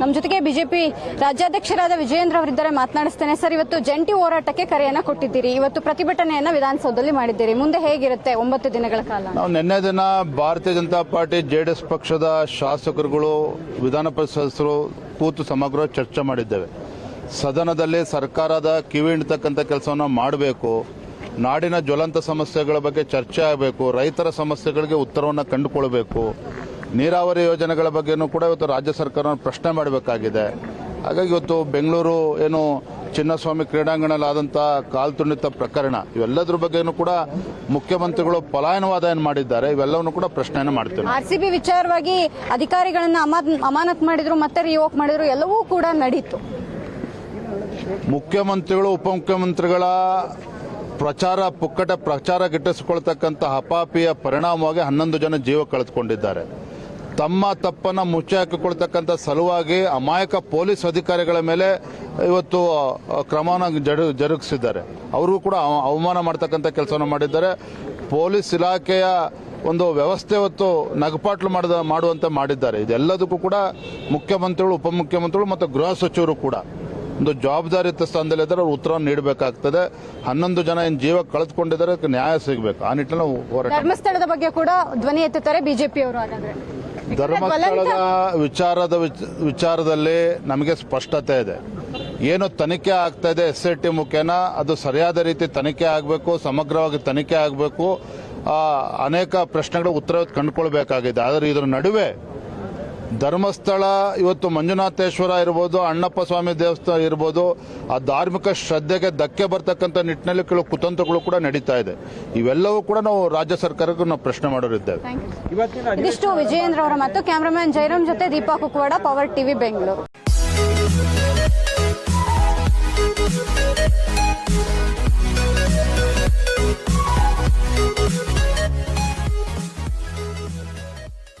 ನಮ್ಮ ಜೊತೆಗೆ ಬಿಜೆಪಿ ರಾಜ್ಯಾಧ್ಯಕ್ಷರಾದ ವಿಜಯೇಂದ್ರ ಅವರಿದ್ದಾರೆ, ಮಾತನಾಡಿಸ್ತೇನೆ. ಸರ್, ಇವತ್ತು ಜಂಟಿ ಹೋರಾಟಕ್ಕೆ ಕರೆಯನ್ನ ಕೊಟ್ಟಿದ್ದೀರಿ, ಇವತ್ತು ಪ್ರತಿಭಟನೆಯನ್ನ ವಿಧಾನಸೌಧದಲ್ಲಿ ಮಾಡಿದ್ದೀರಿ. ಮುಂದೆ ಹೇಗಿರುತ್ತೆ 9 ದಿನಗಳ ಕಾಲ? ನಾವು ನಿನ್ನೆ ದಿನ ಭಾರತೀಯ ಜನತಾ ಪಾರ್ಟಿ ಜೆಡಿಎಸ್ ಪಕ್ಷದ ಶಾಸಕರುಗಳು, ವಿಧಾನ ಪರಿಷತ್ ಸದಸ್ಯರು ಕೂತು ಸಮಗ್ರ ಚರ್ಚೆ ಮಾಡಿದ್ದೇವೆ. ಸದನದಲ್ಲಿ ಸರ್ಕಾರದ ಕಿವಿ ಹಿಂಡ್ತಕ್ಕಂಥ ಕೆಲಸವನ್ನು ಮಾಡಬೇಕು, ನಾಡಿನ ಜ್ವಲಂತ ಸಮಸ್ಯೆಗಳ ಬಗ್ಗೆ ಚರ್ಚೆ ಆಗಬೇಕು, ರೈತರ ಸಮಸ್ಯೆಗಳಿಗೆ ಉತ್ತರವನ್ನು ಕಂಡುಕೊಳ್ಬೇಕು, ನೀರಾವರಿ ಯೋಜನೆಗಳ ಬಗ್ಗೆನೂ ಕೂಡ ಇವತ್ತು ರಾಜ್ಯ ಸರ್ಕಾರವನ್ನು ಪ್ರಶ್ನೆ ಮಾಡಬೇಕಾಗಿದೆ. ಹಾಗಾಗಿ ಇವತ್ತು ಬೆಂಗಳೂರು ಏನು ಚಿನ್ನಸ್ವಾಮಿ ಕ್ರೀಡಾಂಗಣದಲ್ಲಾದಂಥ ಕಾಲ್ತುಣಿತ ಪ್ರಕರಣ, ಇವೆಲ್ಲದ್ರ ಬಗ್ಗೆನೂ ಕೂಡ ಮುಖ್ಯಮಂತ್ರಿಗಳು ಪಲಾಯನವಾದ ಏನು ಮಾಡಿದ್ದಾರೆ, ಇವೆಲ್ಲವನ್ನೂ ಕೂಡ ಪ್ರಶ್ನೆಯನ್ನು ಮಾಡ್ತೇವೆ. RCB ವಿಚಾರವಾಗಿ ಅಧಿಕಾರಿಗಳನ್ನ ಅಮಾನತ್ ಮಾಡಿದ್ರು, ಮತ್ತೆ ರಿವೋಕ್ ಮಾಡಿದ್ರು, ಎಲ್ಲವೂ ಕೂಡ ನಡೀತು. ಮುಖ್ಯಮಂತ್ರಿಗಳು ಉಪಮುಖ್ಯಮಂತ್ರಿಗಳ ಪುಕ್ಕಟ ಪ್ರಚಾರ ಗಿಟ್ಟಿಸಿಕೊಳ್ತಕ್ಕಂಥ ಹಪಾಪಿಯ ಪರಿಣಾಮವಾಗಿ 11 ಜನ ಜೀವ ಕಳೆದುಕೊಂಡಿದ್ದಾರೆ. ತಮ್ಮ ತಪ್ಪನ್ನು ಮುಚ್ಚಿ ಹಾಕಿಕೊಳ್ತಕ್ಕಂಥ ಸಲುವಾಗಿ ಅಮಾಯಕ ಪೊಲೀಸ್ ಅಧಿಕಾರಿಗಳ ಮೇಲೆ ಇವತ್ತು ಕ್ರಮವನ್ನು ಜರುಗಿಸಿದ್ದಾರೆ. ಅವ್ರಿಗೂ ಕೂಡ ಅವಮಾನ ಮಾಡ್ತಕ್ಕಂಥ ಕೆಲಸವನ್ನು ಮಾಡಿದ್ದಾರೆ. ಪೊಲೀಸ್ ಇಲಾಖೆಯ ಒಂದು ವ್ಯವಸ್ಥೆ ಇವತ್ತು ನಗಪಾಟ್ಲು ಮಾಡುವಂತೆ ಮಾಡಿದ್ದಾರೆ. ಇದೆಲ್ಲದಕ್ಕೂ ಕೂಡ ಮುಖ್ಯಮಂತ್ರಿಗಳು, ಉಪಮುಖ್ಯಮಂತ್ರಿಗಳು ಮತ್ತು ಗೃಹ ಸಚಿವರು ಕೂಡ ಒಂದು ಜವಾಬ್ದಾರಿಯುತ ಸ್ಥಾನದಲ್ಲಿದ್ದಾರೆ. ಅವರು ಉತ್ತರವನ್ನು ನೀಡಬೇಕಾಗ್ತದೆ. 11 ಜನ ಏನು ಜೀವ ಕಳೆದುಕೊಂಡಿದ್ದಾರೆ, ಅದಕ್ಕೆ ನ್ಯಾಯ ಸಿಗಬೇಕು. ಆ ನಿಟ್ಟಿನಲ್ಲಿ ಹೋರಾಟ. ಧರ್ಮಸ್ಥಳದ ಬಗ್ಗೆ ಕೂಡ ಧ್ವನಿ ಎತ್ತುತ್ತಾರೆ ಬಿಜೆಪಿ ಅವರು. ಹಾಗಾದ್ರೆ ಧರ್ಮಸ್ಥಳದ ವಿಚಾರದಲ್ಲಿ ನಮಗೆ ಸ್ಪಷ್ಟತೆ ಇದೆ. ಏನು ತನಿಖೆ ಆಗ್ತಾ ಇದೆ SIT ಮುಖೇನ, ಅದು ಸರಿಯಾದ ರೀತಿ ತನಿಖೆ ಆಗಬೇಕು, ಸಮಗ್ರವಾಗಿ ತನಿಖೆ ಆಗಬೇಕು. ಅನೇಕ ಪ್ರಶ್ನೆಗಳು ಉತ್ತರ ಕಂಡುಕೊಳ್ಬೇಕಾಗಿದೆ. ಆದರೆ ಇದರ ನಡುವೆ ಧರ್ಮಸ್ಥಳ ಇವತ್ತು ಮಂಜುನಾಥೇಶ್ವರ ಇರ್ಬೋದು, ಅಣ್ಣಪ್ಪ ಸ್ವಾಮಿ ದೇವಸ್ಥಾನ ಇರ್ಬೋದು, ಆ ಧಾರ್ಮಿಕ ಶ್ರದ್ಧೆಗೆ ಧಕ್ಕೆ ಬರ್ತಕ್ಕಂಥ ನಿಟ್ಟಿನಲ್ಲಿ ಕೆಲವು ಕುತಂತ್ರಗಳು ಕೂಡ ನಡೀತಾ ಇದೆ. ಇವೆಲ್ಲವೂ ಕೂಡ ನಾವು ರಾಜ್ಯ ಸರ್ಕಾರಕ್ಕೆ ನಾವು ಪ್ರಶ್ನೆ ಮಾಡೋರಿದ್ದೇವೆ. ಇದಿಷ್ಟು ವಿಜಯೇಂದ್ರ ಅವರ ಮತ್ತು ಕ್ಯಾಮರಾಮನ್ ಜೈರಾಮ್ ಜೊತೆ ದೀಪಾ ಕುಕ್ವಾಡ, ಪವರ್ ಟಿವಿ ಬೆಂಗಳೂರು.